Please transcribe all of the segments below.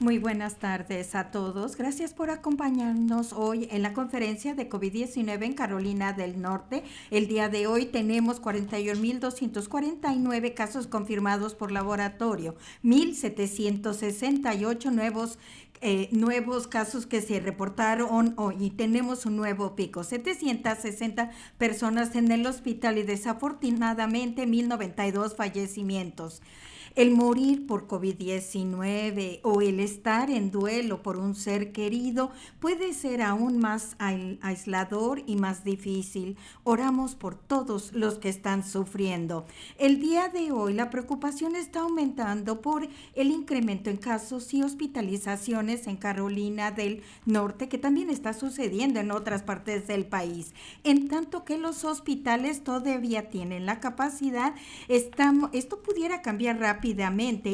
Muy buenas tardes a todos. Gracias por acompañarnos hoy en la conferencia de COVID-19 en Carolina del Norte. El día de hoy tenemos 41.249 casos confirmados por laboratorio, 1.768 nuevos casos que se reportaron hoy y tenemos un nuevo pico, 760 personas en el hospital y desafortunadamente 1.092 fallecimientos. El morir por COVID-19 o el estar en duelo por un ser querido puede ser aún más aislador y más difícil. Oramos por todos los que están sufriendo. El día de hoy la preocupación está aumentando por el incremento en casos y hospitalizaciones en Carolina del Norte, que también está sucediendo en otras partes del país. En tanto que los hospitales todavía tienen la capacidad, esto pudiera cambiar rápidamente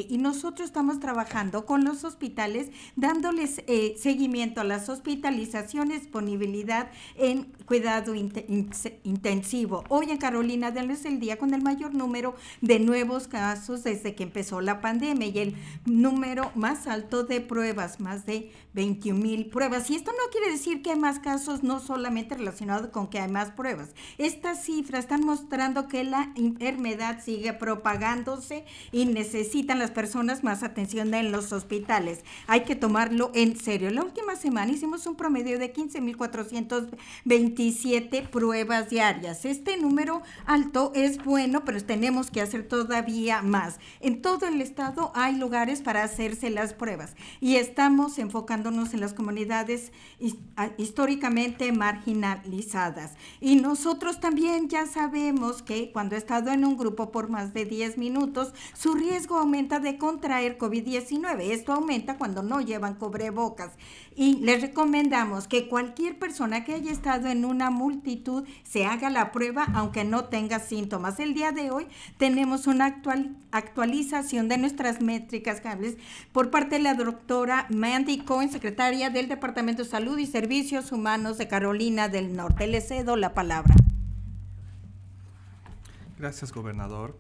y nosotros estamos trabajando con los hospitales dándoles seguimiento a las hospitalizaciones, disponibilidad en cuidado intensivo. Hoy en Carolina del Norte es el día con el mayor número de nuevos casos desde que empezó la pandemia y el número más alto de pruebas, más de 21,000 pruebas. Y esto no quiere decir que hay más casos, no solamente relacionados con que hay más pruebas. Estas cifras están mostrando que la enfermedad sigue propagándose y necesitan las personas más atención en los hospitales. Hay que tomarlo en serio. La última semana hicimos un promedio de 15,427 pruebas diarias. Este número alto es bueno, pero tenemos que hacer todavía más. En todo el estado hay lugares para hacerse las pruebas y estamos enfocándonos en las comunidades históricamente marginalizadas. Y nosotros también ya sabemos que cuando he estado en un grupo por más de 10 minutos, su riesgo aumenta de contraer COVID-19. Esto aumenta cuando no llevan cubrebocas. Y les recomendamos que cualquier persona que haya estado en una multitud se haga la prueba aunque no tenga síntomas. El día de hoy tenemos una actualización de nuestras métricas por parte de la doctora Mandy Cohen, secretaria del Departamento de Salud y Servicios Humanos de Carolina del Norte. Le cedo la palabra. Gracias, gobernador.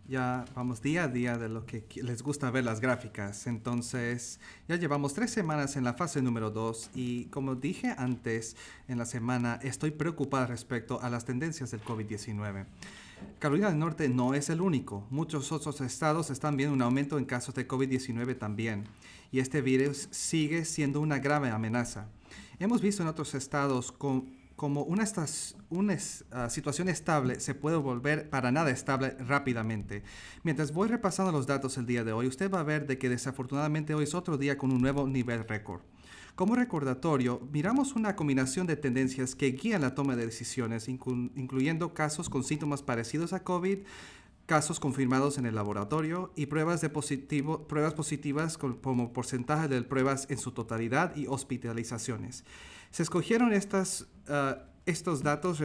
Ya vamos día a día de lo que les gusta ver las gráficas. Entonces, ya llevamos 3 semanas en la fase número 2 y como dije antes en la semana, estoy preocupada respecto a las tendencias del COVID-19. Carolina del Norte no es el único. Muchos otros estados están viendo un aumento en casos de COVID-19 también. Y este virus sigue siendo una grave amenaza. Hemos visto en otros estados como una situación estable se puede volver para nada estable rápidamente. Mientras voy repasando los datos el día de hoy, usted va a ver de que desafortunadamente hoy es otro día con un nuevo nivel récord. Como recordatorio, miramos una combinación de tendencias que guían la toma de decisiones, incluyendo casos con síntomas parecidos a COVID, casos confirmados en el laboratorio y pruebas positivas como porcentaje de pruebas en su totalidad y hospitalizaciones. Se escogieron estos datos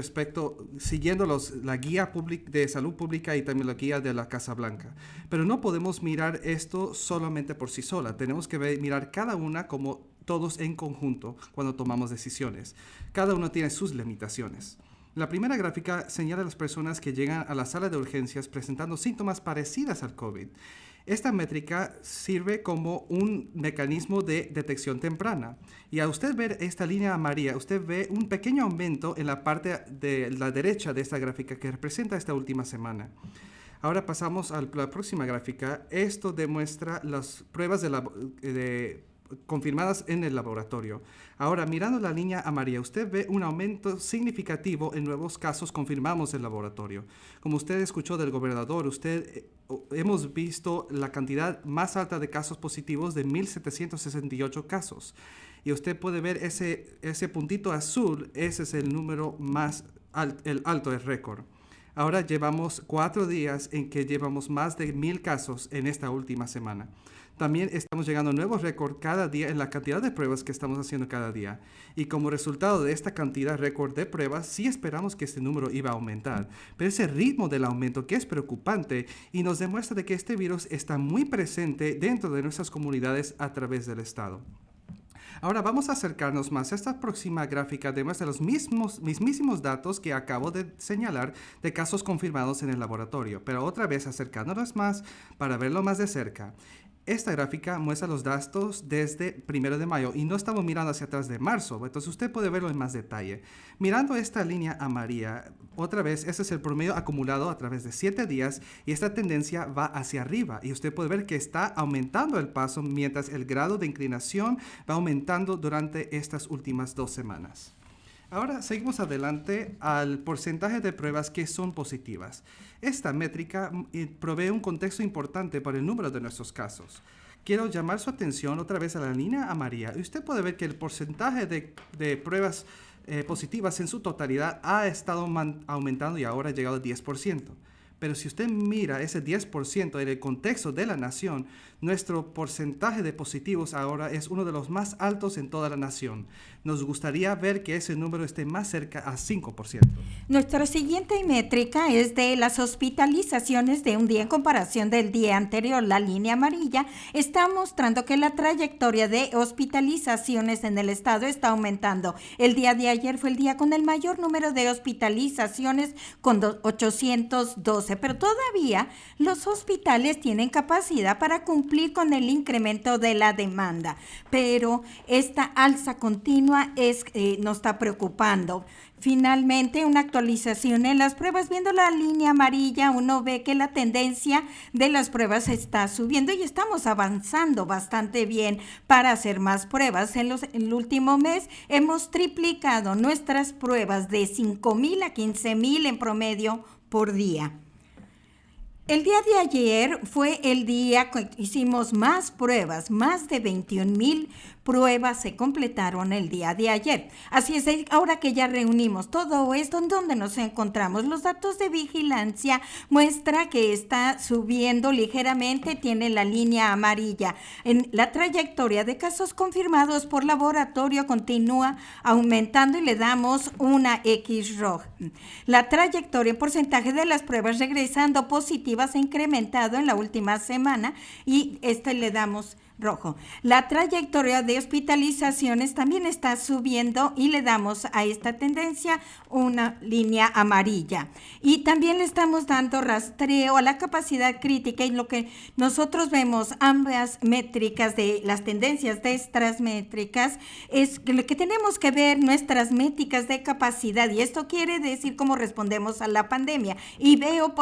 siguiendo la guía de salud pública y también la guía de la Casa Blanca. Pero no podemos mirar esto solamente por sí sola. Tenemos que mirar cada una como todos en conjunto cuando tomamos decisiones. Cada uno tiene sus limitaciones. La primera gráfica señala a las personas que llegan a la sala de urgencias presentando síntomas parecidos al COVID. Esta métrica sirve como un mecanismo de detección temprana. Y al usted ver esta línea amarilla, usted ve un pequeño aumento en la parte de la derecha de esta gráfica que representa esta última semana. Ahora pasamos a la próxima gráfica. Esto demuestra las pruebas confirmadas en el laboratorio. Ahora, mirando la línea amarilla, usted ve un aumento significativo en nuevos casos confirmados en el laboratorio. Como usted escuchó del gobernador, hemos visto la cantidad más alta de casos positivos de 1.768 casos. Y usted puede ver ese puntito azul, ese es el número más alto del récord. Ahora llevamos 4 días en que llevamos más de 1,000 casos en esta última semana. También estamos llegando a nuevos récords cada día en la cantidad de pruebas que estamos haciendo cada día. Y como resultado de esta cantidad récord de pruebas, sí esperamos que este número iba a aumentar. Pero ese ritmo del aumento que es preocupante y nos demuestra de que este virus está muy presente dentro de nuestras comunidades a través del estado. Ahora vamos a acercarnos más. Esta próxima gráfica demuestra los mismísimos datos que acabo de señalar de casos confirmados en el laboratorio, pero otra vez acercándonos más para verlo más de cerca. Esta gráfica muestra los datos desde 1 de mayo y no estamos mirando hacia atrás de marzo, entonces usted puede verlo en más detalle. Mirando esta línea amarilla, otra vez, este es el promedio acumulado a través de 7 días y esta tendencia va hacia arriba y usted puede ver que está aumentando el paso mientras el grado de inclinación va aumentando durante estas últimas 2 semanas. Ahora seguimos adelante al porcentaje de pruebas que son positivas. Esta métrica provee un contexto importante para el número de nuestros casos. Quiero llamar su atención otra vez a la línea amarilla. Usted puede ver que el porcentaje de pruebas positivas en su totalidad ha estado aumentando y ahora ha llegado al 10%. Pero si usted mira ese 10% en el contexto de la nación, nuestro porcentaje de positivos ahora es uno de los más altos en toda la nación. Nos gustaría ver que ese número esté más cerca a 5%. Nuestra siguiente métrica es de las hospitalizaciones de un día en comparación del día anterior. La línea amarilla está mostrando que la trayectoria de hospitalizaciones en el estado está aumentando. El día de ayer fue el día con el mayor número de hospitalizaciones, con 812, pero todavía los hospitales tienen capacidad para cumplir con el incremento de la demanda, pero esta alza continua nos está preocupando. Finalmente, una actualización en las pruebas. Viendo la línea amarilla, uno ve que la tendencia de las pruebas está subiendo y estamos avanzando bastante bien para hacer más pruebas. En el último mes hemos triplicado nuestras pruebas de 5,000 a 15,000 en promedio por día. El día de ayer fue el día que hicimos más pruebas, más de 21,000 pruebas se completaron el día de ayer. Así es, ahora que ya reunimos todo esto, ¿en dónde nos encontramos? Los datos de vigilancia muestra que está subiendo ligeramente, tiene la línea amarilla. En la trayectoria de casos confirmados por laboratorio continúa aumentando y le damos una X roja. La trayectoria en porcentaje de las pruebas regresando positivas ha incrementado en la última semana y le damos rojo. La trayectoria de hospitalizaciones también está subiendo y le damos a esta tendencia una línea amarilla. Y también le estamos dando rastreo a la capacidad crítica y lo que nosotros vemos ambas métricas de las tendencias de estas métricas es que lo que tenemos que ver nuestras métricas de capacidad y esto quiere decir cómo respondemos a la pandemia y veo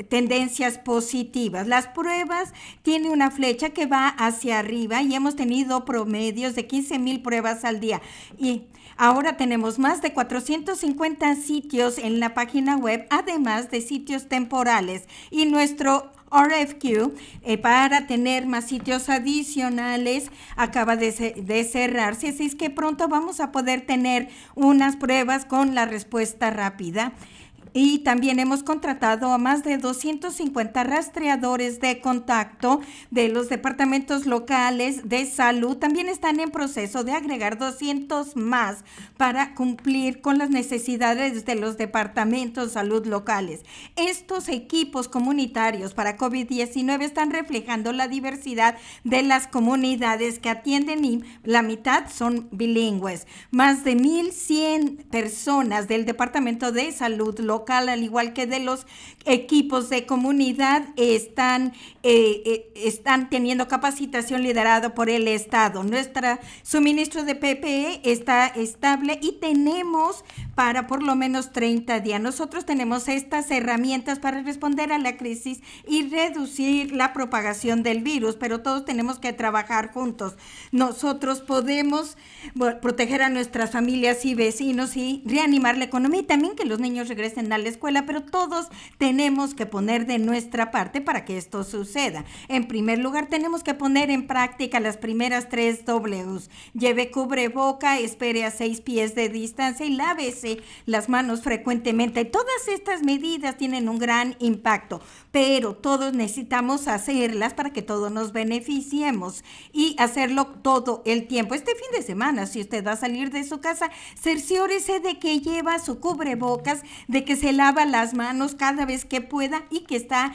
tendencias positivas. Las pruebas tienen una flecha que va hacia arriba y hemos tenido promedios de 15,000 pruebas al día y ahora tenemos más de 450 sitios en la página web, además de sitios temporales y nuestro RFQ para tener más sitios adicionales acaba de cerrarse, así es que pronto vamos a poder tener unas pruebas con la respuesta rápida. Y también hemos contratado a más de 250 rastreadores de contacto de los departamentos locales de salud. También están en proceso de agregar 200 más para cumplir con las necesidades de los departamentos de salud locales. Estos equipos comunitarios para COVID-19 están reflejando la diversidad de las comunidades que atienden y la mitad son bilingües. Más de 1,100 personas del departamento de salud local, al igual que de los equipos de comunidad, están teniendo capacitación liderada por el Estado. Nuestro suministro de PPE está estable y tenemos para por lo menos 30 días. Nosotros tenemos estas herramientas para responder a la crisis y reducir la propagación del virus, pero todos tenemos que trabajar juntos. Nosotros podemos proteger a nuestras familias y vecinos y reanimar la economía y también que los niños regresen a la escuela, pero todos tenemos que poner de nuestra parte para que esto suceda. En primer lugar, tenemos que poner en práctica las primeras 3 Ws. Lleve cubreboca, espere a 6 pies de distancia y lávese las manos frecuentemente. Todas estas medidas tienen un gran impacto, pero todos necesitamos hacerlas para que todos nos beneficiemos y hacerlo todo el tiempo. Este fin de semana, si usted va a salir de su casa, cerciórese de que lleva su cubrebocas, de que que se lava las manos cada vez que pueda y que está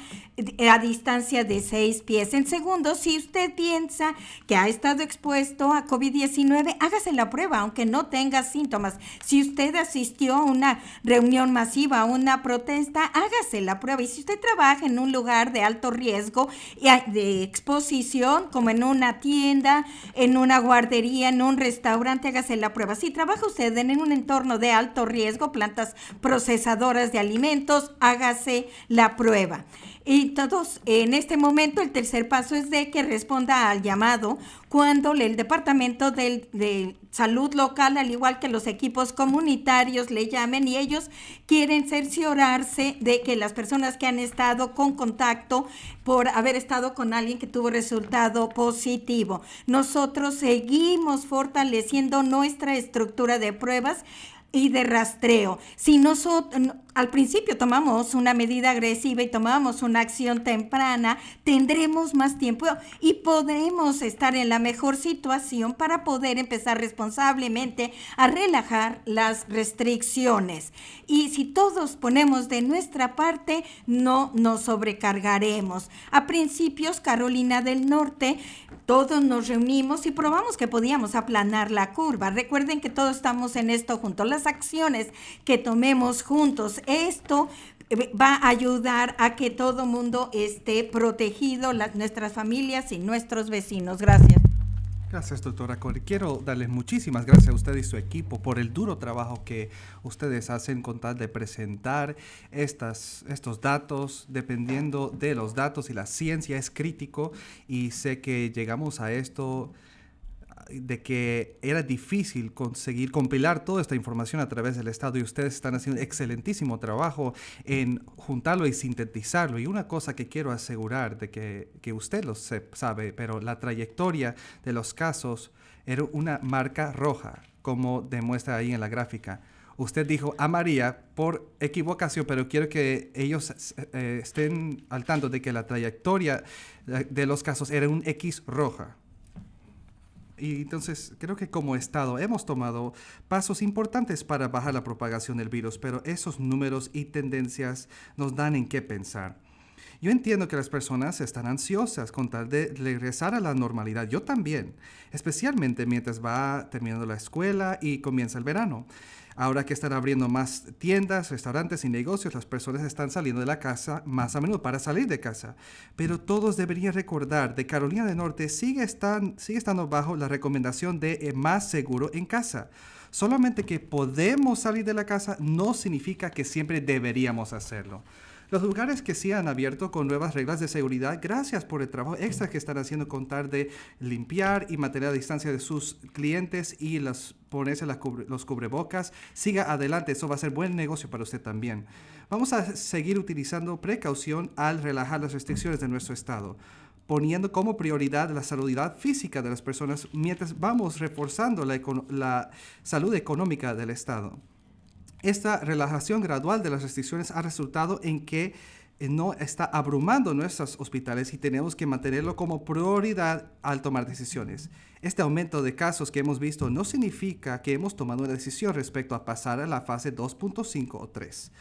a distancia de 6 pies. En segundo, si usted piensa que ha estado expuesto a COVID-19, hágase la prueba, aunque no tenga síntomas. Si usted asistió a una reunión masiva, a una protesta, hágase la prueba. Y si usted trabaja en un lugar de alto riesgo y de exposición, como en una tienda, en una guardería, en un restaurante, hágase la prueba. Si trabaja usted en un entorno de alto riesgo, plantas procesadoras de alimentos, hágase la prueba. Y todos, en este momento, el tercer paso es de que responda al llamado cuando el Departamento de Salud local, al igual que los equipos comunitarios, le llamen y ellos quieren cerciorarse de que las personas que han estado con contacto por haber estado con alguien que tuvo resultado positivo. Nosotros seguimos fortaleciendo nuestra estructura de pruebas y de rastreo. Si nosotros al principio tomamos una medida agresiva y tomamos una acción temprana, tendremos más tiempo y podremos estar en la mejor situación para poder empezar responsablemente a relajar las restricciones. Y si todos ponemos de nuestra parte, no nos sobrecargaremos. A principios, Carolina del Norte, todos nos reunimos y probamos que podíamos aplanar la curva. Recuerden que todos estamos en esto juntos. Las acciones que tomemos juntos, esto va a ayudar a que todo mundo esté protegido, nuestras familias y nuestros vecinos. Gracias. Gracias, doctora Corey. Quiero darles muchísimas gracias a usted y su equipo por el duro trabajo que ustedes hacen con tal de presentar estos datos. Dependiendo de los datos y la ciencia es crítico, y sé que llegamos a esto de que era difícil conseguir compilar toda esta información a través del Estado, y ustedes están haciendo un excelentísimo trabajo en juntarlo y sintetizarlo. Y una cosa que quiero asegurar de que usted lo sabe, pero la trayectoria de los casos era una marca roja, como demuestra ahí en la gráfica. Usted dijo a María por equivocación, pero quiero que ellos estén al tanto de que la trayectoria de los casos era un X roja. Y entonces creo que como Estado hemos tomado pasos importantes para bajar la propagación del virus, pero esos números y tendencias nos dan en qué pensar. Yo entiendo que las personas están ansiosas con tal de regresar a la normalidad. Yo también, especialmente mientras va terminando la escuela y comienza el verano. Ahora que están abriendo más tiendas, restaurantes y negocios, las personas están saliendo de la casa más a menudo para salir de casa. Pero todos deberían recordar que Carolina del Norte sigue estando bajo la recomendación de más seguro en casa. Solamente que podemos salir de la casa no significa que siempre deberíamos hacerlo. Los lugares que sí han abierto con nuevas reglas de seguridad, gracias por el trabajo extra que están haciendo con tal de limpiar y mantener a distancia de sus clientes y ponerse los cubrebocas. Siga adelante, eso va a ser buen negocio para usted también. Vamos a seguir utilizando precaución al relajar las restricciones de nuestro estado, poniendo como prioridad la salud física de las personas mientras vamos reforzando la salud económica del estado. Esta relajación gradual de las restricciones ha resultado en que no está abrumando nuestros hospitales y tenemos que mantenerlo como prioridad al tomar decisiones. Este aumento de casos que hemos visto no significa que hemos tomado una decisión respecto a pasar a la fase 2.5 o 3.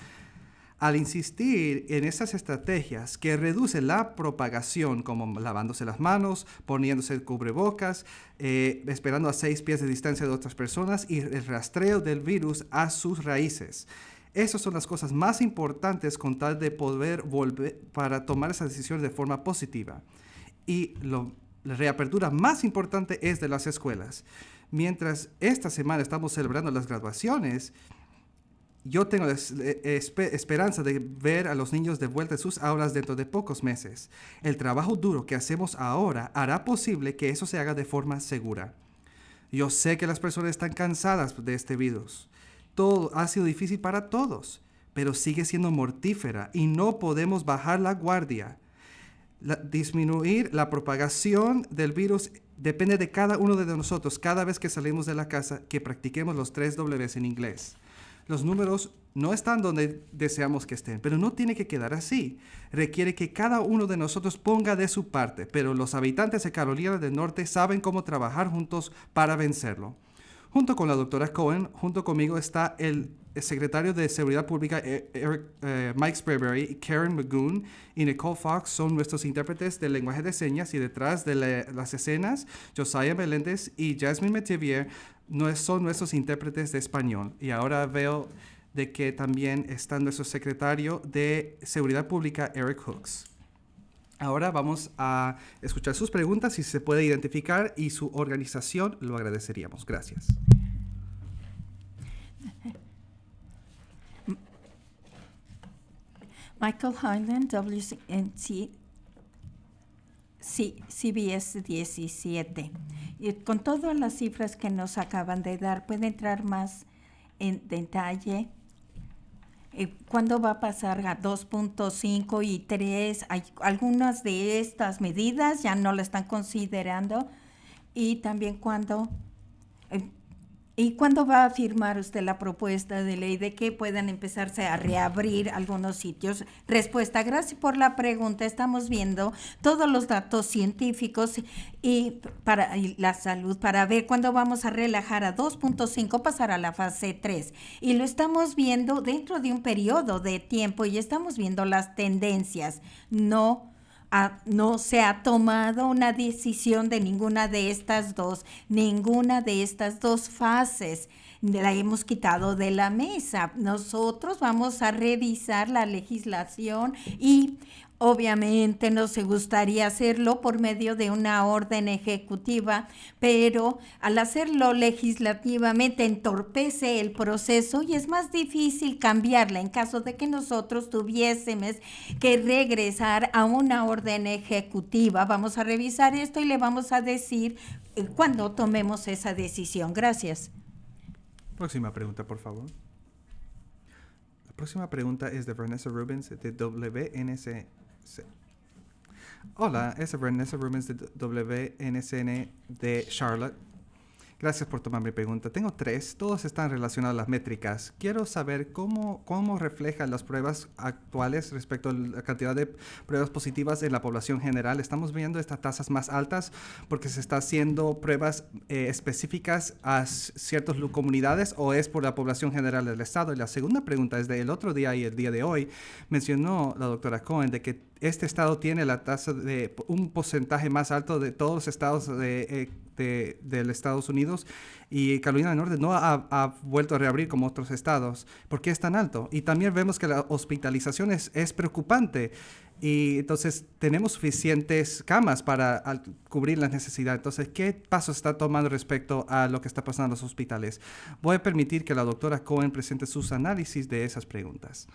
Al insistir en esas estrategias que reducen la propagación, como lavándose las manos, poniéndose el cubrebocas, esperando a 6 pies de distancia de otras personas y el rastreo del virus a sus raíces. Esas son las cosas más importantes con tal de poder volver para tomar esas decisiones de forma positiva. Y la reapertura más importante es de las escuelas. Mientras esta semana estamos celebrando las graduaciones, yo tengo esperanza de ver a los niños de vuelta en sus aulas dentro de pocos meses. El trabajo duro que hacemos ahora hará posible que eso se haga de forma segura. Yo sé que las personas están cansadas de este virus. Todo ha sido difícil para todos, pero sigue siendo mortífera y no podemos bajar la guardia. Disminuir la propagación del virus depende de cada uno de nosotros cada vez que salimos de la casa, que practiquemos los 3 Ws en inglés. Los números no están donde deseamos que estén, pero no tiene que quedar así. Requiere que cada uno de nosotros ponga de su parte, pero los habitantes de Carolina del Norte saben cómo trabajar juntos para vencerlo. Junto con la doctora Cohen, junto conmigo está el el secretario de Seguridad Pública Mike Sprayberry, Karen Magoon y Nicole Fox son nuestros intérpretes del lenguaje de señas, y detrás de las escenas, Josiah Meléndez y Jasmine Metivier son nuestros intérpretes de español. Y ahora veo de que también está nuestro secretario de Seguridad Pública, Eric Hooks. Ahora vamos a escuchar sus preguntas, si se puede identificar, y su organización, lo agradeceríamos. Gracias. Michael Highland, WNC, CBS 17. Y con todas las cifras que nos acaban de dar, ¿puede entrar más en detalle? ¿Cuándo va a pasar a 2.5 y 3? Hay algunas de estas medidas ya no la están considerando. Y también cuándo va a firmar usted la propuesta de ley de que puedan empezarse a reabrir algunos sitios. Respuesta: gracias por la pregunta. Estamos viendo todos los datos científicos y la salud para ver cuándo vamos a relajar a 2.5, pasar a la fase 3. Y lo estamos viendo dentro de un periodo de tiempo y estamos viendo las tendencias. No se ha tomado una decisión de ninguna de estas dos fases. La hemos quitado de la mesa. Nosotros vamos a revisar la legislación y obviamente nos gustaría hacerlo por medio de una orden ejecutiva, pero al hacerlo legislativamente entorpece el proceso y es más difícil cambiarla en caso de que nosotros tuviésemos que regresar a una orden ejecutiva. Vamos a revisar esto y le vamos a decir cuando tomemos esa decisión. Gracias. Próxima pregunta, por favor. La próxima pregunta es de Vanessa Rubens de WNC. Hola, es Vanessa Rubens de WNCN de Charlotte. Gracias por tomar mi pregunta. Tengo 3, todos están relacionados a las métricas. Quiero saber cómo reflejan las pruebas actuales respecto a la cantidad de pruebas positivas en la población general. ¿Estamos viendo estas tasas más altas porque se está haciendo pruebas específicas a ciertas comunidades, o es por la población general del estado? Y la segunda pregunta es del otro día y el día de hoy. Mencionó la doctora Cohen de que este estado tiene la tasa de un porcentaje más alto de todos los estados de Estados Unidos, y Carolina del Norte no ha vuelto a reabrir como otros estados. ¿Por qué es tan alto? Y también vemos que la hospitalización es preocupante, y entonces tenemos suficientes camas para cubrir las necesidades. Entonces, ¿qué pasos está tomando respecto a lo que está pasando en los hospitales? Voy a permitir que la doctora Cohen presente sus análisis de esas preguntas.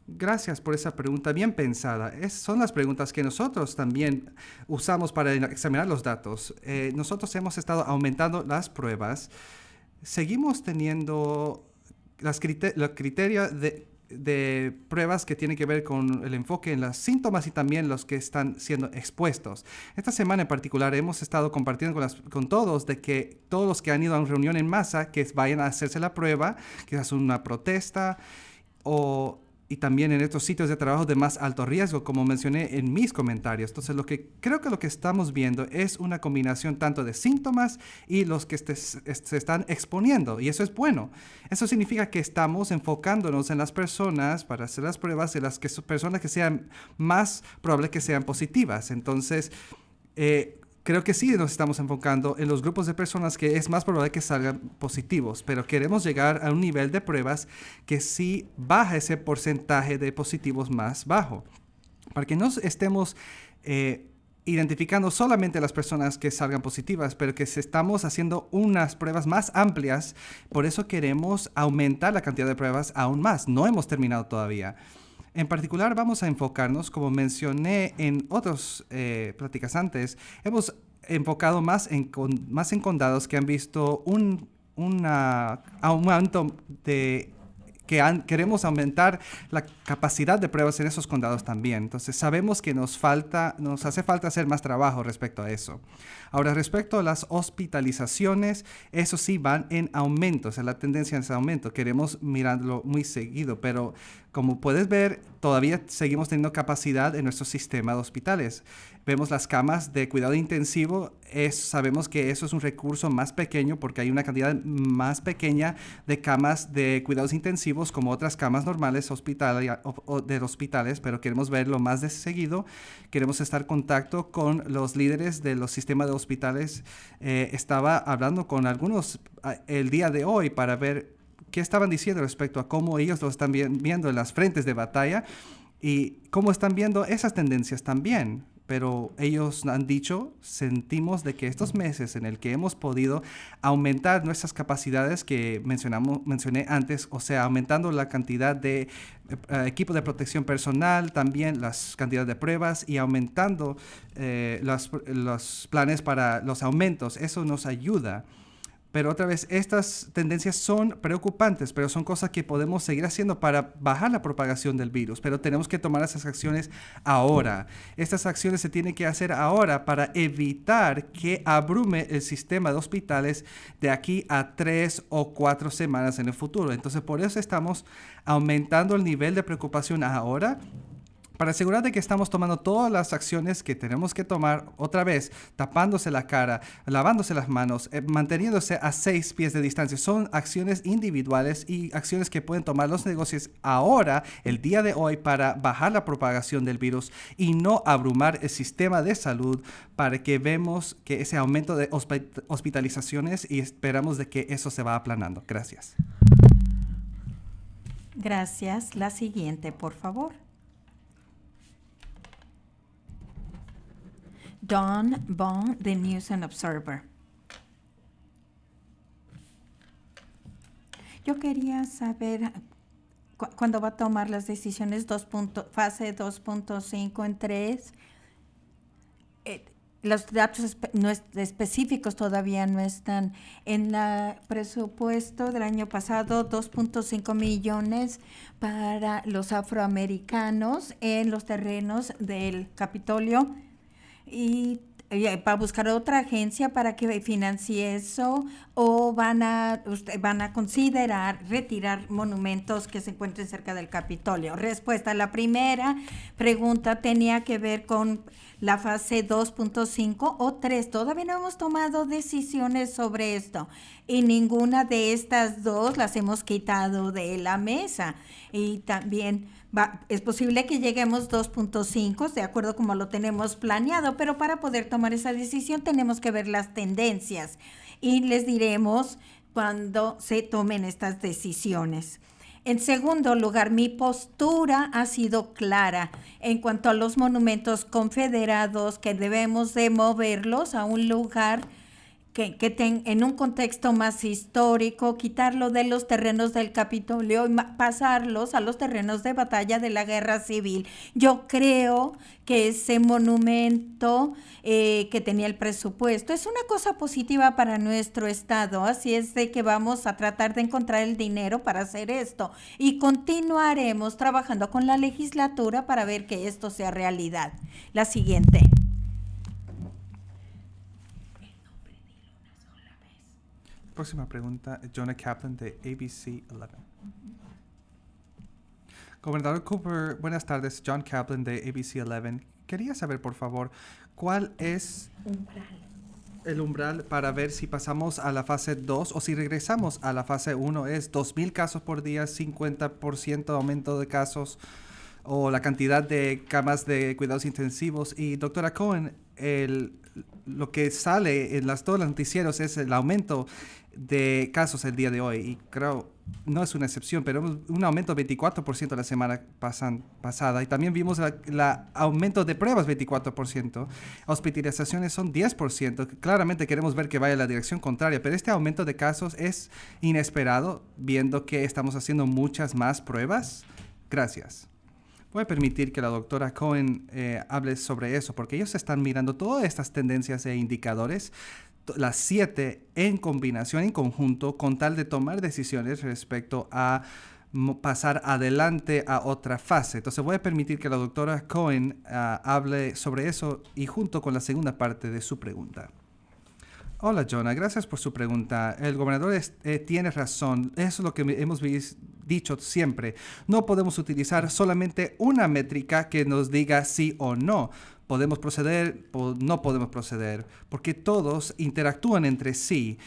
Gracias por esa pregunta bien pensada. Son las preguntas que nosotros también usamos para examinar los datos. Nosotros hemos estado aumentando las pruebas. Seguimos teniendo los criterios de pruebas que tienen que ver con el enfoque en los síntomas y también los que están siendo expuestos. Esta semana en particular hemos estado compartiendo con todos de que todos los que han ido a una reunión en masa, que vayan a hacerse la prueba, que hacen una protesta, y también en estos sitios de trabajo de más alto riesgo, como mencioné en mis comentarios. Entonces, creo que lo que estamos viendo es una combinación tanto de síntomas y los que se están exponiendo, y eso es bueno. Eso significa que estamos enfocándonos en las personas para hacer las pruebas, en las personas que sean más probables que sean positivas. Entonces, creo que sí nos estamos enfocando en los grupos de personas que es más probable que salgan positivos, pero queremos llegar a un nivel de pruebas que sí baja ese porcentaje de positivos más bajo, para que no estemos identificando solamente las personas que salgan positivas, pero que estamos haciendo unas pruebas más amplias. Por eso queremos aumentar la cantidad de pruebas aún más. No hemos terminado todavía. En particular, vamos a enfocarnos, como mencioné en otras pláticas antes, hemos enfocado más en condados que han visto un aumento queremos aumentar la capacidad de pruebas en esos condados también. Entonces, sabemos que nos hace falta hacer más trabajo respecto a eso. Ahora, respecto a las hospitalizaciones, eso sí van en aumento, o sea, la tendencia es aumento. Queremos mirarlo muy seguido, pero Como puedes ver, todavía seguimos teniendo capacidad en nuestro sistema de hospitales. Vemos las camas de cuidado intensivo. Sabemos que eso es un recurso más pequeño porque hay una cantidad más pequeña de camas de cuidados intensivos como otras camas normales de hospitales, pero queremos verlo más de seguido. Queremos estar en contacto con los líderes de los sistemas de hospitales. Estaba hablando con algunos el día de hoy para ver qué estaban diciendo respecto a cómo ellos lo están viendo en las frentes de batalla y cómo están viendo esas tendencias también. Pero ellos han dicho, sentimos de que estos meses en el que hemos podido aumentar nuestras capacidades que mencioné antes, o sea, aumentando la cantidad de equipo de protección personal, también las cantidades de pruebas y aumentando los planes para los aumentos, eso nos ayuda. Pero otra vez, estas tendencias son preocupantes, pero son cosas que podemos seguir haciendo para bajar la propagación del virus. Pero tenemos que tomar esas acciones ahora. Estas acciones se tienen que hacer ahora para evitar que abrume el sistema de hospitales de aquí a 3 o 4 semanas en el futuro. Entonces, por eso estamos aumentando el nivel de preocupación ahora, para asegurar de que estamos tomando todas las acciones que tenemos que tomar, otra vez, tapándose la cara, lavándose las manos, manteniéndose a 6 pies de distancia. Son acciones individuales y acciones que pueden tomar los negocios ahora, el día de hoy, para bajar la propagación del virus y no abrumar el sistema de salud, para que vemos que ese aumento de hospitalizaciones y esperamos de que eso se va aplanando. Gracias. Gracias. La siguiente, por favor. Don Bond, The News and Observer. Yo quería saber cuándo va a tomar las decisiones fase 2.5 en 3. Los datos específicos todavía no están. En el presupuesto del año pasado, 2.5 millones para los afroamericanos en los terrenos del Capitolio. Y para buscar otra agencia para que financie eso, o van a considerar retirar monumentos que se encuentren cerca del Capitolio. Respuesta. La primera pregunta tenía que ver con la fase 2.5 o 3. Todavía no hemos tomado decisiones sobre esto y ninguna de estas dos las hemos quitado de la mesa. Y también es posible que lleguemos 2.5 de acuerdo como lo tenemos planeado, pero para poder tomar esa decisión tenemos que ver las tendencias y les diremos cuando se tomen estas decisiones. En segundo lugar, mi postura ha sido clara en cuanto a los monumentos confederados, que debemos de moverlos a un lugar en un contexto más histórico, quitarlo de los terrenos del Capitolio y pasarlos a los terrenos de batalla de la guerra civil. Yo creo que ese monumento que tenía el presupuesto es una cosa positiva para nuestro estado, así es de que vamos a tratar de encontrar el dinero para hacer esto y continuaremos trabajando con la legislatura para ver que esto sea realidad. La siguiente. Próxima pregunta, Jonah Kaplan de ABC 11. Gobernador Cooper, buenas tardes. John Kaplan de ABC 11. Quería saber, por favor, ¿cuál es el umbral para ver si pasamos a la fase 2 o si regresamos a la fase 1? ¿Es 2,000 casos por día, 50% aumento de casos o la cantidad de camas de cuidados intensivos? Y doctora Cohen, lo que sale en todos los noticieros es el aumento de casos el día de hoy, y creo no es una excepción, pero un aumento de 24% la semana pasada, y también vimos el aumento de pruebas 24%, hospitalizaciones son 10%, claramente queremos ver que vaya en la dirección contraria, pero este aumento de casos es inesperado, viendo que estamos haciendo muchas más pruebas. Gracias. Voy a permitir que la doctora Cohen hable sobre eso, porque ellos están mirando todas estas tendencias e indicadores, las 7 en combinación, en conjunto, con tal de tomar decisiones respecto a pasar adelante a otra fase. Entonces voy a permitir que la doctora Cohen hable sobre eso y junto con la segunda parte de su pregunta. Hola, Jonah. Gracias por su pregunta. El gobernador tiene razón. Eso es lo que dicho siempre. No podemos utilizar solamente una métrica que nos diga sí o no. Podemos proceder o no podemos proceder, porque todos interactúan entre sí.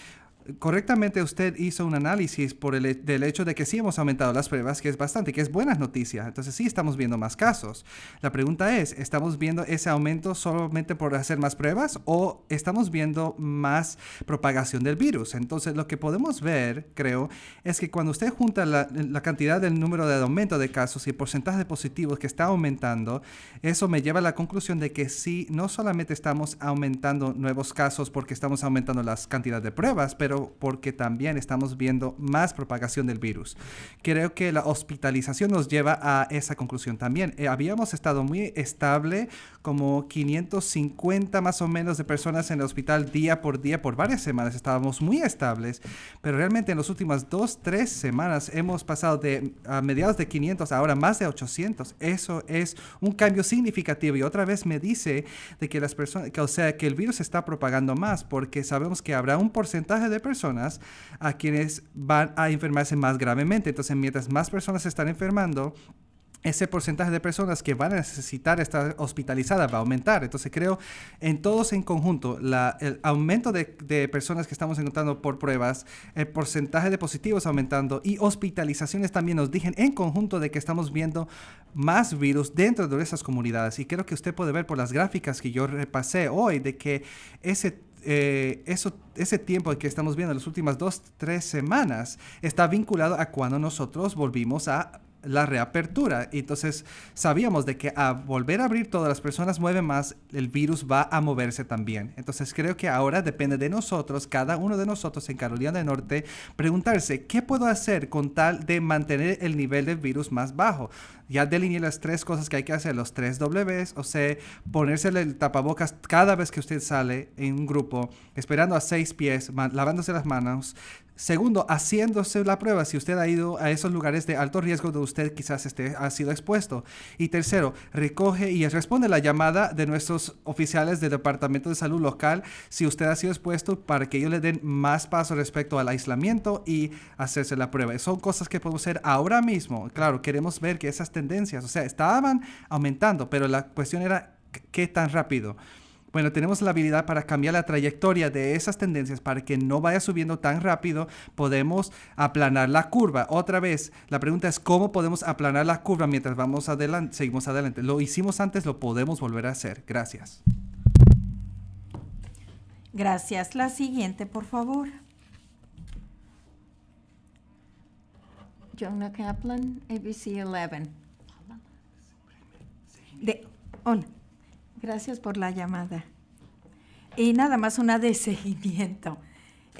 Correctamente usted hizo un análisis del hecho de que sí hemos aumentado las pruebas, que es bastante, que es buena noticia. Entonces sí estamos viendo más casos. La pregunta es, ¿estamos viendo ese aumento solamente por hacer más pruebas o estamos viendo más propagación del virus? Entonces lo que podemos ver, creo, es que cuando usted junta la cantidad del número de aumento de casos y el porcentaje de positivos que está aumentando, eso me lleva a la conclusión de que sí, no solamente estamos aumentando nuevos casos porque estamos aumentando las cantidades de pruebas, pero porque también estamos viendo más propagación del virus. Creo que la hospitalización nos lleva a esa conclusión también. Habíamos estado muy estable, como 550 más o menos de personas en el hospital día por varias semanas. Estábamos muy estables, pero realmente en las últimas 2-3 semanas hemos pasado a mediados de 500 a ahora más de 800. Eso es un cambio significativo y otra vez me dice de que las personas, que el virus se está propagando más porque sabemos que habrá un porcentaje de personas a quienes van a enfermarse más gravemente. Entonces, mientras más personas se están enfermando, ese porcentaje de personas que van a necesitar estar hospitalizadas va a aumentar. Entonces creo en todos en conjunto, el aumento de personas que estamos encontrando por pruebas, el porcentaje de positivos aumentando y hospitalizaciones también nos dicen en conjunto de que estamos viendo más virus dentro de esas comunidades. Y creo que usted puede ver por las gráficas que yo repasé hoy de que ese tiempo que estamos viendo en las últimas 2-3 semanas está vinculado a cuando nosotros volvimos a la reapertura. Entonces sabíamos de que a volver a abrir todas las personas mueven más, el virus va a moverse también. Entonces creo que ahora depende de nosotros, cada uno de nosotros en Carolina del Norte, preguntarse qué puedo hacer con tal de mantener el nivel del virus más bajo. Ya delineé las 3 cosas que hay que hacer, los 3 Ws, o sea, ponerse el tapabocas cada vez que usted sale en un grupo, esperando a 6 pies, lavándose las manos. Segundo, haciéndose la prueba si usted ha ido a esos lugares de alto riesgo donde usted quizás ha sido expuesto. Y tercero, recoge y responde la llamada de nuestros oficiales del Departamento de Salud local si usted ha sido expuesto para que ellos le den más paso respecto al aislamiento y hacerse la prueba. Son cosas que podemos hacer ahora mismo. Claro, queremos ver que esas tendencias, o sea, estaban aumentando, pero la cuestión era qué tan rápido. Bueno, tenemos la habilidad para cambiar la trayectoria de esas tendencias para que no vaya subiendo tan rápido. Podemos aplanar la curva. Otra vez, la pregunta es cómo podemos aplanar la curva mientras seguimos adelante. Lo hicimos antes, lo podemos volver a hacer. Gracias. Gracias. La siguiente, por favor. Jonah Kaplan, ABC 11. Hola. Gracias por la llamada. Y nada más una de seguimiento.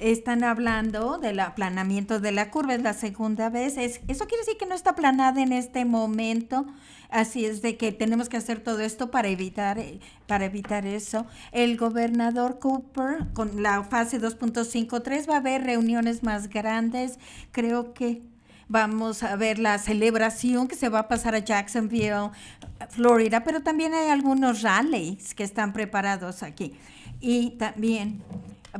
Están hablando del aplanamiento de la curva, es la segunda vez. Eso quiere decir que no está aplanada en este momento. Así es de que tenemos que hacer todo esto para evitar eso. El gobernador Cooper, con la fase 2.53, va a haber reuniones más grandes. Creo que vamos a ver la celebración que se va a pasar a Jacksonville, Florida, pero también hay algunos rallies que están preparados aquí. Y también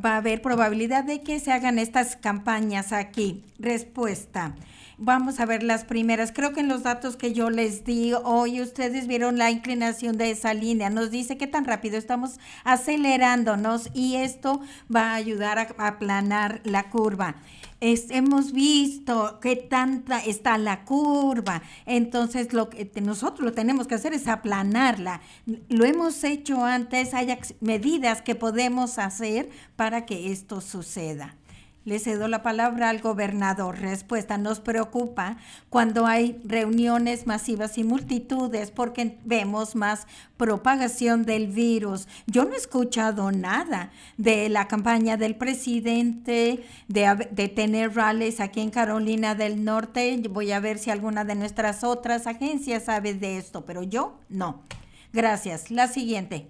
va a haber probabilidad de que se hagan estas campañas aquí. Respuesta. Vamos a ver las primeras. Creo que en los datos que yo les di hoy, ustedes vieron la inclinación de esa línea. Nos dice qué tan rápido estamos acelerándonos y esto va a ayudar a aplanar la curva. Hemos visto qué tanta está la curva, entonces lo que nosotros lo tenemos que hacer es aplanarla. Lo hemos hecho antes, hay medidas que podemos hacer para que esto suceda. Le cedo la palabra al gobernador. Respuesta. Nos preocupa cuando hay reuniones masivas y multitudes porque vemos más propagación del virus. Yo no he escuchado nada de la campaña del presidente de tener rallies aquí en Carolina del Norte. Voy a ver si alguna de nuestras otras agencias sabe de esto, pero yo no. Gracias. La siguiente.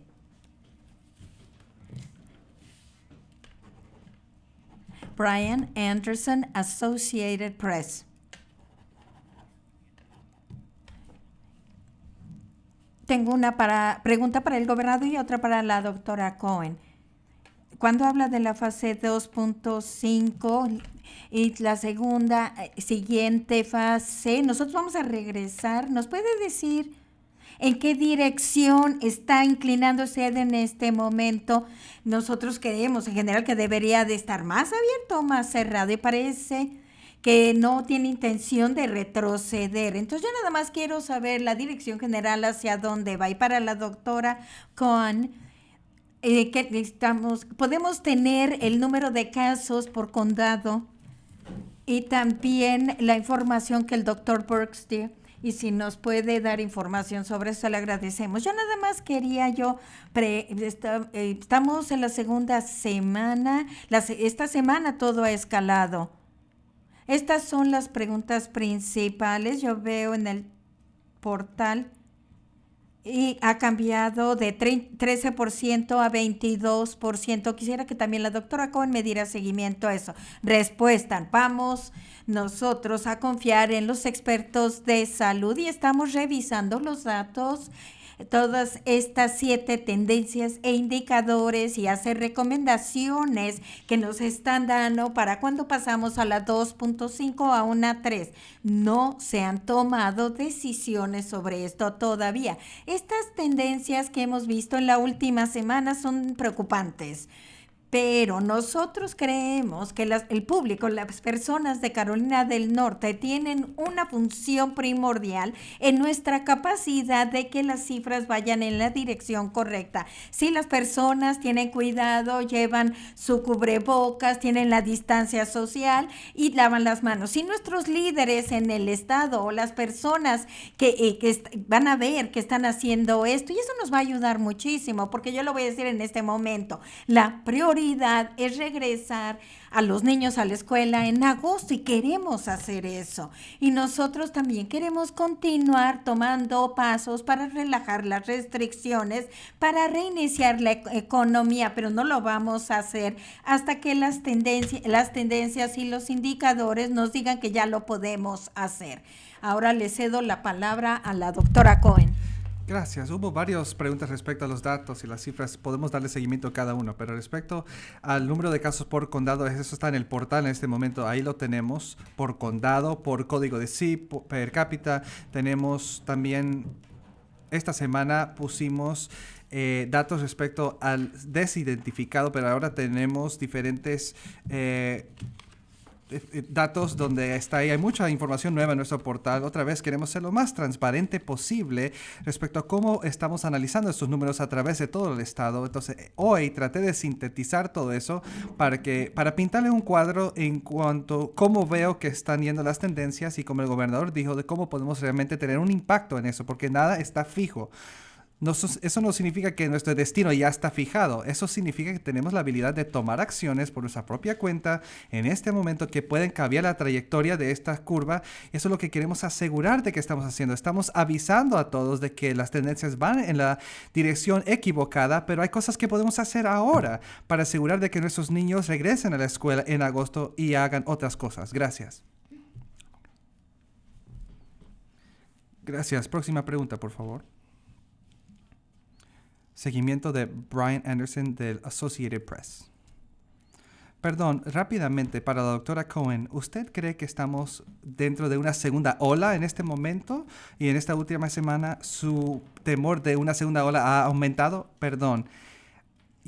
Brian Anderson, Associated Press. Tengo una pregunta para el gobernador y otra para la doctora Cohen. cuando habla de la fase 2.5 y la segunda, siguiente fase, nosotros vamos a regresar. ¿Nos puede decir en qué dirección está inclinándose en este momento? Nosotros creemos en general que debería de estar más abierto o más cerrado y parece que no tiene intención de retroceder. Entonces yo nada más quiero saber la dirección general hacia dónde va. Y para la doctora Cohen, podemos tener el número de casos por condado y también la información que el doctor Burks dio. Y si nos puede dar información sobre eso, le agradecemos. Yo nada más quería estamos en la segunda semana. Esta semana todo ha escalado. Estas son las preguntas principales. Yo veo en el portal y ha cambiado de 13% a 22%. Quisiera que también la doctora Cohen me diera seguimiento a eso. Respuesta: vamos nosotros a confiar en los expertos de salud y estamos revisando los datos, todas estas 7 tendencias e indicadores, y hacer recomendaciones que nos están dando para cuando pasamos a la 2.5 a una 3. No se han tomado decisiones sobre esto todavía. Estas tendencias que hemos visto en la última semana son preocupantes. Pero nosotros creemos que el público, las personas de Carolina del Norte tienen una función primordial en nuestra capacidad de que las cifras vayan en la dirección correcta. Si las personas tienen cuidado, llevan su cubrebocas, tienen la distancia social y lavan las manos. Si nuestros líderes en el estado o las personas que van a ver que están haciendo esto, y eso nos va a ayudar muchísimo, porque yo lo voy a decir en este momento, la prioridad es regresar a los niños a la escuela en agosto y queremos hacer eso. Y nosotros también queremos continuar tomando pasos para relajar las restricciones, para reiniciar la economía, pero no lo vamos a hacer hasta que las tendencias y los indicadores nos digan que ya lo podemos hacer. Ahora le cedo la palabra a la doctora Cohen. Gracias. Hubo varias preguntas respecto a los datos y las cifras. Podemos darle seguimiento a cada uno, pero respecto al número de casos por condado, eso está en el portal en este momento. Ahí lo tenemos por condado, por código de SIP, per cápita. Tenemos también, esta semana pusimos datos respecto al desidentificado, pero ahora tenemos diferentes datos donde está ahí. Hay mucha información nueva en nuestro portal. Otra vez queremos ser lo más transparente posible respecto a cómo estamos analizando estos números a través de todo el estado. Entonces hoy traté de sintetizar todo eso para pintarle un cuadro en cuanto a cómo veo que están yendo las tendencias y, como el gobernador dijo, de cómo podemos realmente tener un impacto en eso, porque nada está fijo. Eso no significa que nuestro destino ya está fijado. Eso significa que tenemos la habilidad de tomar acciones por nuestra propia cuenta en este momento que pueden cambiar la trayectoria de esta curva. Eso es lo que queremos asegurar de que estamos haciendo. Estamos avisando a todos de que las tendencias van en la dirección equivocada, pero hay cosas que podemos hacer ahora para asegurar de que nuestros niños regresen a la escuela en agosto y hagan otras cosas. Gracias. Gracias. Próxima pregunta, por favor. Seguimiento de Brian Anderson del Associated Press. Perdón, rápidamente, para la doctora Cohen, ¿usted cree que estamos dentro de una segunda ola en este momento? Y en esta última semana, ¿su temor de una segunda ola ha aumentado? Perdón.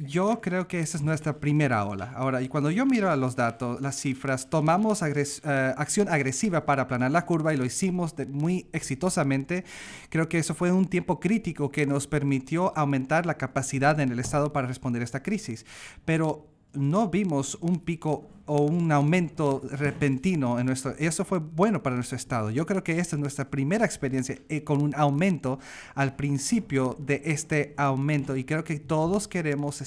Yo creo que esa es nuestra primera ola. Ahora, y cuando yo miro a los datos, las cifras, tomamos acción agresiva para aplanar la curva y lo hicimos muy exitosamente. Creo que eso fue un tiempo crítico que nos permitió aumentar la capacidad en el estado para responder a esta crisis. Pero no vimos un pico o un aumento repentino en eso fue bueno para nuestro estado. Yo creo que esta es nuestra primera experiencia con un aumento al principio de este aumento, y creo que todos queremos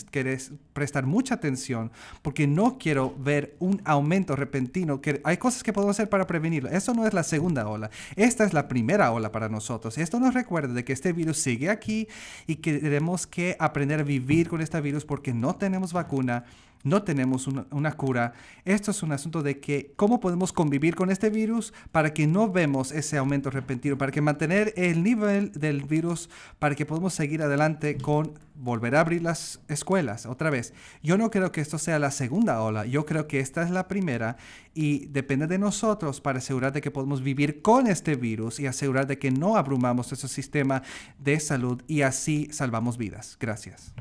prestar mucha atención porque no quiero ver un aumento repentino. Hay cosas que podemos hacer para prevenirlo. Eso no es la segunda ola. Esta es la primera ola para nosotros. Esto nos recuerda de que este virus sigue aquí y que tenemos que aprender a vivir con este virus porque no tenemos vacuna, no tenemos una cura, Esto es un asunto de que cómo podemos convivir con este virus para que no vemos ese aumento repentino, para que mantener el nivel del virus, para que podamos seguir adelante con volver a abrir las escuelas otra vez. Yo no creo que esto sea la segunda ola, yo creo que esta es la primera y depende de nosotros para asegurar de que podemos vivir con este virus y asegurar de que no abrumamos ese sistema de salud y así salvamos vidas. Gracias.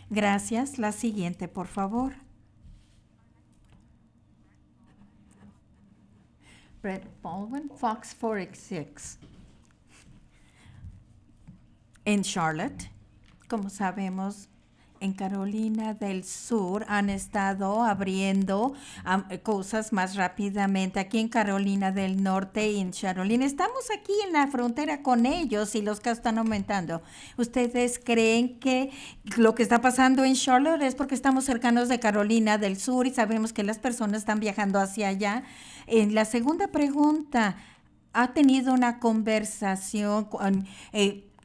Gracias. La siguiente, por favor. Brett Baldwin, Fox 4X6. En Charlotte, como sabemos, en Carolina del Sur han estado abriendo cosas más rápidamente. Aquí en Carolina del Norte y en Charlotte estamos aquí en la frontera con ellos y los casos están aumentando. ¿Ustedes creen que lo que está pasando en Charlotte es porque estamos cercanos de Carolina del Sur y sabemos que las personas están viajando hacia allá? En la segunda pregunta, ¿ha tenido una conversación con...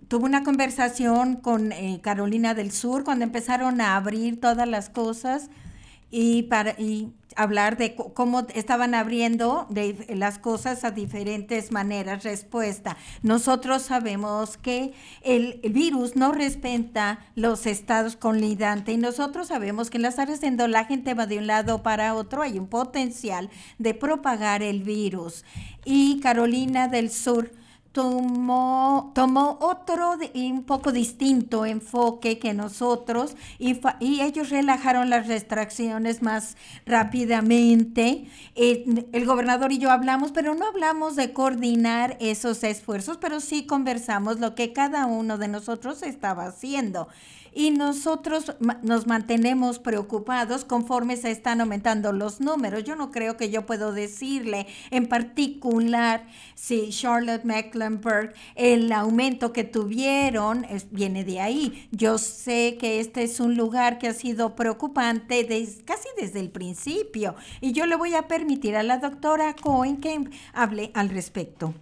Tuvo una conversación con Carolina del Sur cuando empezaron a abrir todas las cosas y hablar de cómo estaban abriendo de las cosas a diferentes maneras? Respuesta: nosotros sabemos que el virus no respeta los estados colidantes y nosotros sabemos que en las áreas donde la gente va de un lado para otro hay un potencial de propagar el virus. Y Carolina del Sur tomó otro un poco distinto enfoque que nosotros y ellos relajaron las restricciones más rápidamente. El gobernador y yo hablamos, pero no hablamos de coordinar esos esfuerzos, pero sí conversamos lo que cada uno de nosotros estaba haciendo. Y nosotros nos mantenemos preocupados conforme se están aumentando los números. Yo no creo que yo puedo decirle en particular si Charlotte Mecklenburg, el aumento que tuvieron viene de ahí. Yo sé que este es un lugar que ha sido preocupante casi desde el principio. Y yo le voy a permitir a la doctora Cohen que hable al respecto.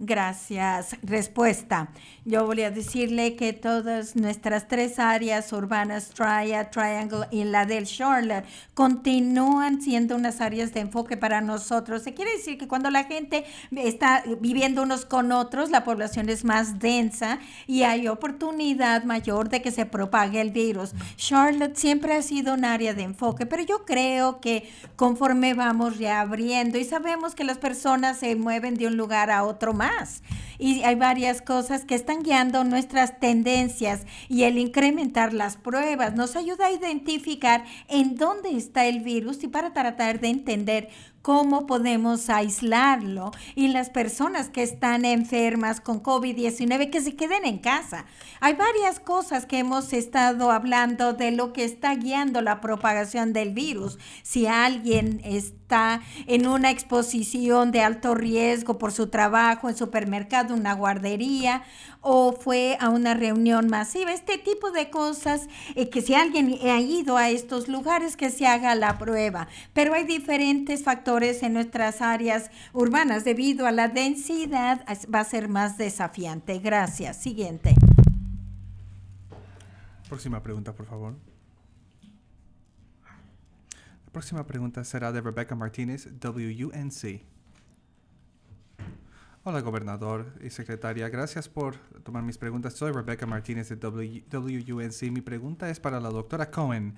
Gracias. Respuesta: yo voy a decirle que todas nuestras 3 áreas urbanas, Triangle y la del Charlotte, continúan siendo unas áreas de enfoque para nosotros. Se quiere decir que cuando la gente está viviendo unos con otros, la población es más densa y hay oportunidad mayor de que se propague el virus. Charlotte siempre ha sido un área de enfoque, pero yo creo que conforme vamos reabriendo y sabemos que las personas se mueven de un lugar a otro más, y hay varias cosas que están guiando nuestras tendencias, y el incrementar las pruebas nos ayuda a identificar en dónde está el virus y para tratar de entender cómo podemos aislarlo, y las personas que están enfermas con COVID-19 que se queden en casa. Hay varias cosas que hemos estado hablando de lo que está guiando la propagación del virus. Si alguien está en una exposición de alto riesgo por su trabajo, en supermercado, una guardería, o fue a una reunión masiva, este tipo de cosas, que si alguien ha ido a estos lugares, que se haga la prueba. Pero hay diferentes factores en nuestras áreas urbanas. Debido a la densidad, va a ser más desafiante. Gracias. Siguiente. Próxima pregunta, por favor. La próxima pregunta será de Rebecca Martínez, WUNC. Hola, gobernador y secretaria. Gracias por tomar mis preguntas. Soy Rebecca Martínez de WUNC. Mi pregunta es para la doctora Cohen.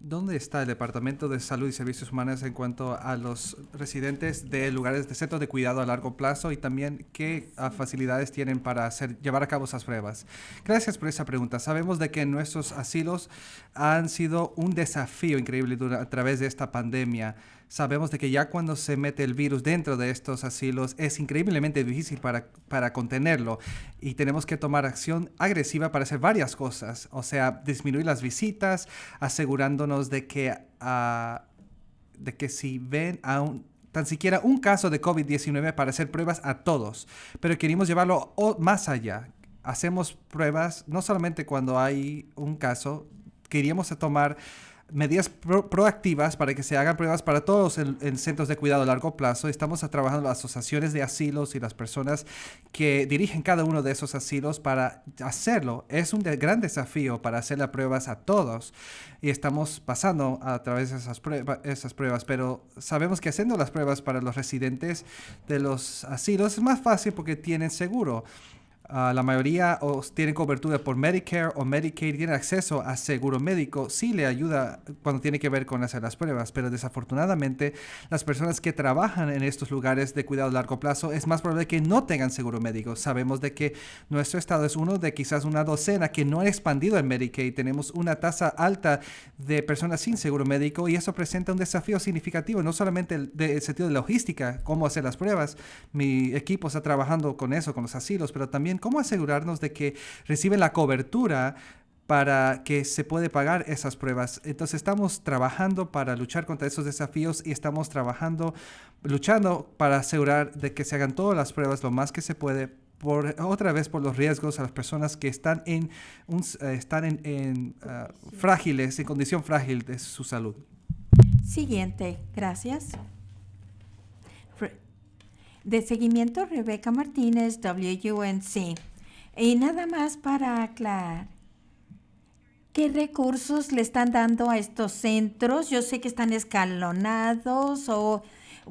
¿Dónde está el Departamento de Salud y Servicios Humanos en cuanto a los residentes de lugares de centro de cuidado a largo plazo y también qué facilidades tienen para llevar a cabo esas pruebas? Gracias por esa pregunta. Sabemos de que nuestros asilos han sido un desafío increíble a través de esta pandemia. Sabemos de que ya cuando se mete el virus dentro de estos asilos es increíblemente difícil para contenerlo y tenemos que tomar acción agresiva para hacer varias cosas. O sea, disminuir las visitas, asegurándonos de que si ven tan siquiera un caso de COVID-19 para hacer pruebas a todos. Pero queremos llevarlo más allá. Hacemos pruebas no solamente cuando hay un caso, queríamos tomar medidas proactivas para que se hagan pruebas para todos en centros de cuidado a largo plazo. Estamos trabajando las asociaciones de asilos y las personas que dirigen cada uno de esos asilos para hacerlo. Es un gran desafío para hacer las pruebas a todos y estamos pasando a través de esas pruebas, pero sabemos que haciendo las pruebas para los residentes de los asilos es más fácil porque tienen seguro. La mayoría tienen cobertura por Medicare o Medicaid, tienen acceso a seguro médico, sí le ayuda cuando tiene que ver con hacer las pruebas, pero desafortunadamente las personas que trabajan en estos lugares de cuidado a largo plazo es más probable que no tengan seguro médico. Sabemos de que nuestro estado es uno de quizás una docena que no ha expandido el Medicaid. Tenemos una tasa alta de personas sin seguro médico y eso presenta un desafío significativo, no solamente el sentido de logística, cómo hacer las pruebas. Mi equipo está trabajando con eso, con los asilos, pero también cómo asegurarnos de que reciben la cobertura para que se puede pagar esas pruebas. Entonces estamos trabajando para luchar contra esos desafíos y estamos luchando para asegurar de que se hagan todas las pruebas lo más que se puede, otra vez por los riesgos a las personas que están frágiles, en condición frágil de su salud. Siguiente, gracias. De seguimiento, Rebeca Martínez, WUNC. Y nada más para aclarar, ¿qué recursos le están dando a estos centros? Yo sé que están escalonados o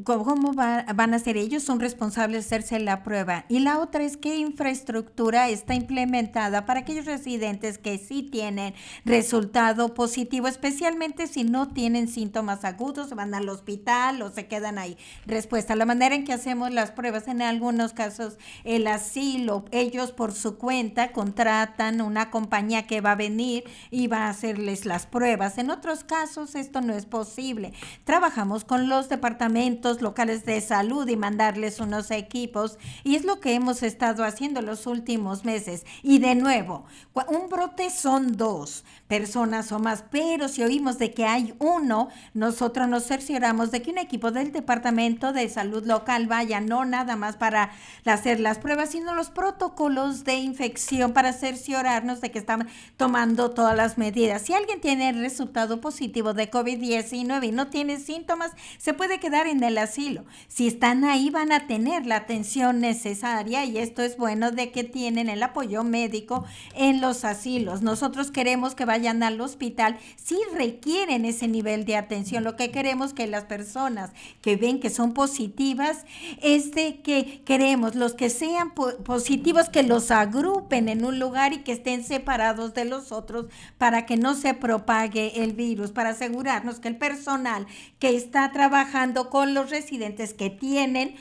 ¿cómo van a ser ellos? Son responsables de hacerse la prueba. Y la otra es qué infraestructura está implementada para aquellos residentes que sí tienen resultado positivo, especialmente si no tienen síntomas agudos, van al hospital o se quedan ahí. Respuesta, la manera en que hacemos las pruebas, en algunos casos el asilo, ellos por su cuenta contratan una compañía que va a venir y va a hacerles las pruebas. En otros casos esto no es posible. Trabajamos con los departamentos locales de salud y mandarles unos equipos y es lo que hemos estado haciendo los últimos meses. Y de nuevo, un brote son 2 personas o más, pero si oímos de que hay uno, nosotros nos cercioramos de que un equipo del departamento de salud local vaya, no nada más para hacer las pruebas, sino los protocolos de infección para cerciorarnos de que están tomando todas las medidas. Si alguien tiene el resultado positivo de COVID-19 y no tiene síntomas, se puede quedar en el asilo. Si están ahí, van a tener la atención necesaria y esto es bueno de que tienen el apoyo médico en los asilos. Nosotros queremos que vayan al hospital si requieren ese nivel de atención. Lo que queremos que las personas que ven que son positivas es de que queremos los que sean positivos que los agrupen en un lugar y que estén separados de los otros para que no se propague el virus, para asegurarnos que el personal que está trabajando con los residentes que tienen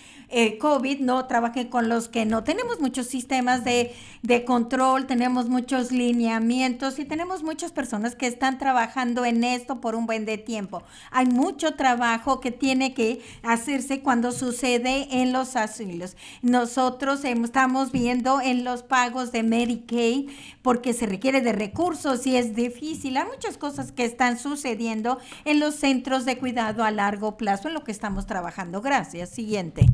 COVID no trabajen con los que no. Tenemos muchos sistemas de control, tenemos muchos lineamientos y tenemos muchas personas que están trabajando en esto por un buen de tiempo. Hay mucho trabajo que tiene que hacerse cuando sucede en los asilos. Nosotros estamos viendo en los pagos de Medicaid porque se requiere de recursos y es difícil. Hay muchas cosas que están sucediendo en los centros de cuidado a largo plazo en lo que estamos trabajando. Gracias. Siguiente.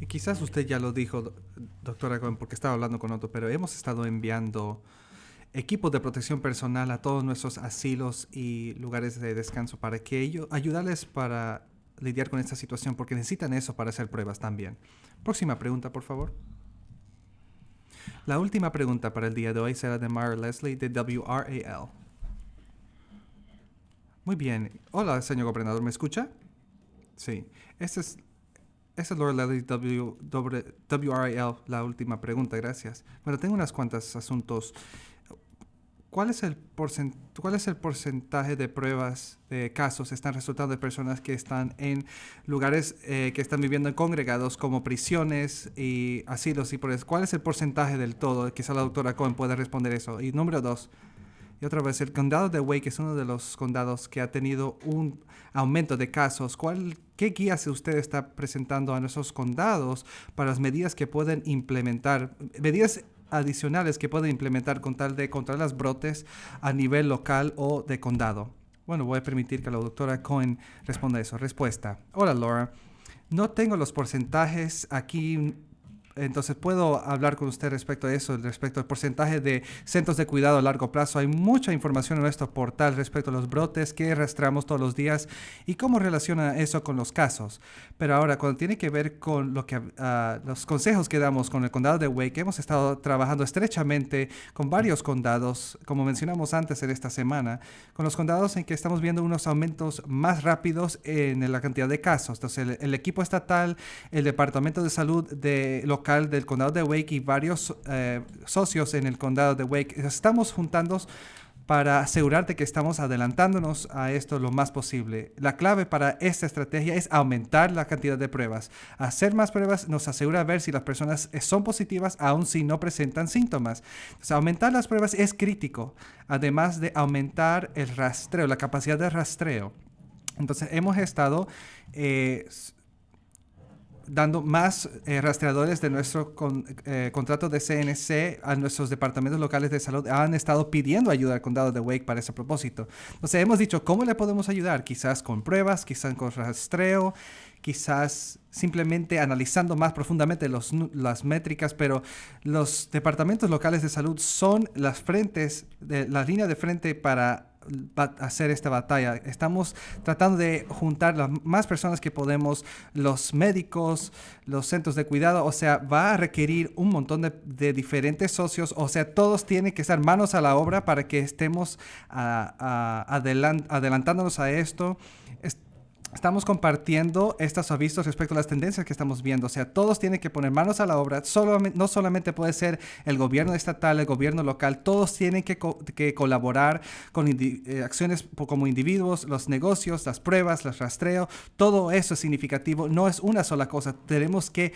Y quizás usted ya lo dijo, doctora Cohen, porque estaba hablando con otro, pero hemos estado enviando equipos de protección personal a todos nuestros asilos y lugares de descanso para que ayudarles para lidiar con esta situación, porque necesitan eso para hacer pruebas también. Próxima pregunta, por favor. La última pregunta para el día de hoy será de Mara Leslie de WRAL. Muy bien. Hola, señor gobernador, ¿me escucha? Sí. Esta es Laura Leslie, WRAL, la última pregunta, gracias. Bueno, tengo unas cuantas asuntos. ¿Cuál es el porcentaje de pruebas, de casos, están resultando de personas que están en lugares que están viviendo en congregados como prisiones y asilos y por eso? ¿Cuál es el porcentaje del todo? Quizá la doctora Cohen pueda responder eso. Y número 2, y otra vez, el condado de Wake es uno de los condados que ha tenido un aumento de casos. ¿Qué guías usted está presentando a nuestros condados para las medidas que pueden implementar, medidas adicionales que pueden implementar con tal de controlar los brotes a nivel local o de condado? Bueno, voy a permitir que la doctora Cohen responda eso. Respuesta. Hola, Laura. No tengo los porcentajes aquí Entonces, puedo hablar con usted respecto a eso, respecto al porcentaje de centros de cuidado a largo plazo. Hay mucha información en nuestro portal respecto a los brotes que rastreamos todos los días y cómo relaciona eso con los casos. Pero ahora, cuando tiene que ver con los consejos que damos con el condado de Wake, hemos estado trabajando estrechamente con varios condados, como mencionamos antes en esta semana, con los condados en que estamos viendo unos aumentos más rápidos en la cantidad de casos. Entonces, el equipo estatal, el Departamento de Salud local del condado de Wake y varios socios en el condado de Wake estamos juntándonos para asegurarte que estamos adelantándonos a esto lo más posible. La clave para esta estrategia es aumentar la cantidad de pruebas. Hacer más pruebas nos asegura ver si las personas son positivas aun si no presentan síntomas. Entonces, aumentar las pruebas es crítico, además de aumentar el rastreo, la capacidad de rastreo. Entonces, hemos estado dando más rastreadores de nuestro contrato de CNC a nuestros departamentos locales de salud. Han estado pidiendo ayuda al condado de Wake para ese propósito. Entonces hemos dicho, ¿cómo le podemos ayudar? Quizás con pruebas, quizás con rastreo, quizás simplemente analizando más profundamente las métricas, pero los departamentos locales de salud son las líneas de frente para hacer esta batalla. Estamos tratando de juntar las más personas que podemos, los médicos, los centros de cuidado, o sea, va a requerir un montón de diferentes socios, o sea, todos tienen que estar manos a la obra para que estemos adelantándonos a esto. Estamos compartiendo estos avisos respecto a las tendencias que estamos viendo. O sea, todos tienen que poner manos a la obra. No solamente puede ser el gobierno estatal, el gobierno local. Todos tienen que colaborar con acciones como individuos, los negocios, las pruebas, el rastreo. Todo eso es significativo. No es una sola cosa. Tenemos que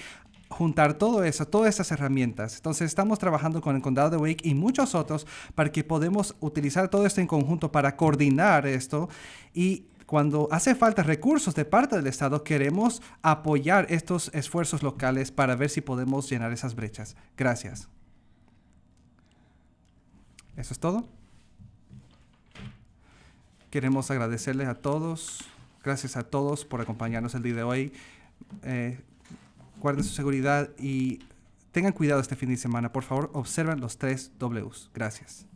juntar todo eso, todas esas herramientas. Entonces estamos trabajando con el condado de Wake y muchos otros para que podamos utilizar todo esto en conjunto para coordinar esto, y cuando hace falta recursos de parte del Estado, queremos apoyar estos esfuerzos locales para ver si podemos llenar esas brechas. Gracias. ¿Eso es todo? Queremos agradecerles a todos. Gracias a todos por acompañarnos el día de hoy. Guarden su seguridad y tengan cuidado este fin de semana. Por favor, observen los 3 Ws. Gracias.